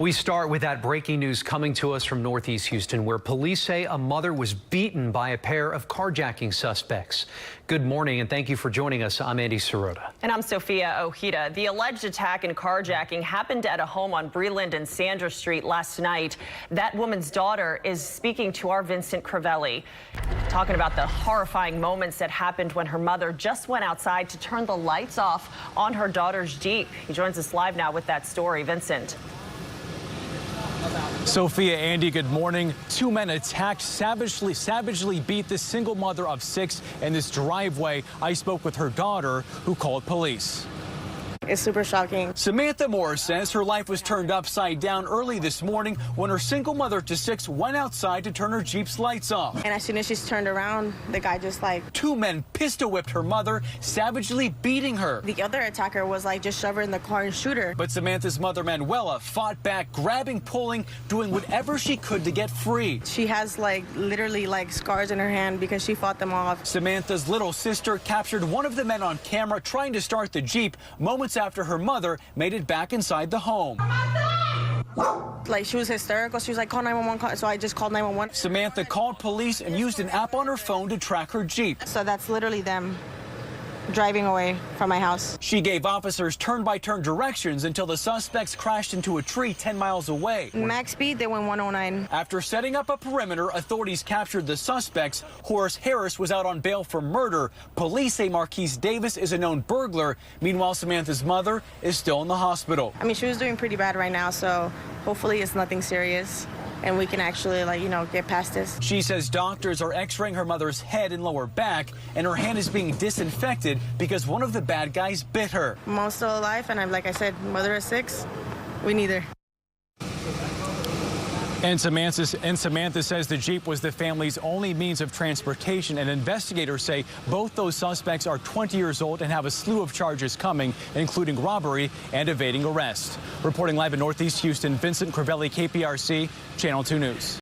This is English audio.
We start with that breaking news coming to us from Northeast Houston, where police say a mother was beaten by a pair of carjacking suspects. Good morning, and thank you for joining us. I'm Andy Sirota. And I'm Sophia Ojeda. The alleged attack and carjacking happened at a home on Breland and Sandra Street last night. That woman's daughter is speaking to our Vincent Crivelli, talking about the horrifying moments that happened when her mother just went outside to turn the lights off on her daughter's Jeep. He joins us live now with that story. Vincent. Sophia, Andy, good morning. Two men attacked, savagely beat this single mother of 6 in this driveway. I spoke with her daughter, who called police. It's super shocking. Samantha Moore says her life was turned upside down early this morning when her single mother to 6 went outside to turn her Jeep's lights off. And as soon as she's turned around, the guy just Two men pistol whipped her mother, savagely beating her. The other attacker was just shove her in the car and shoot her. But Samantha's mother, Manuela, fought back, grabbing, pulling, doing whatever she could to get free. She has literally scars in her hand because she fought them off. Samantha's little sister captured one of the men on camera trying to start the Jeep moments after her mother made it back inside the home. She was hysterical. She was like, call 911. So I just called 911. Samantha called police and used an app on her phone to track her Jeep. So that's literally them driving away from my house. She gave officers turn-by-turn directions until the suspects crashed into a tree 10 miles away. Max speed, they went 109. After setting up a perimeter, authorities captured the suspects. Horace Harris was out on bail for murder. Police say Marquise Davis is a known burglar. Meanwhile, Samantha's mother is still in the hospital. I mean, she was doing pretty bad right now, so hopefully it's nothing serious and we can actually, get past this. She says doctors are x-raying her mother's head and lower back, and her hand is being disinfected because one of the bad guys bit her. Mom's still alive, and like I said, mother of 6, we need her. And Samantha says the Jeep was the family's only means of transportation, and investigators say both those suspects are 20 years old and have a slew of charges coming, including robbery and evading arrest. Reporting live in Northeast Houston, Vincent Crivelli, KPRC, Channel 2 News.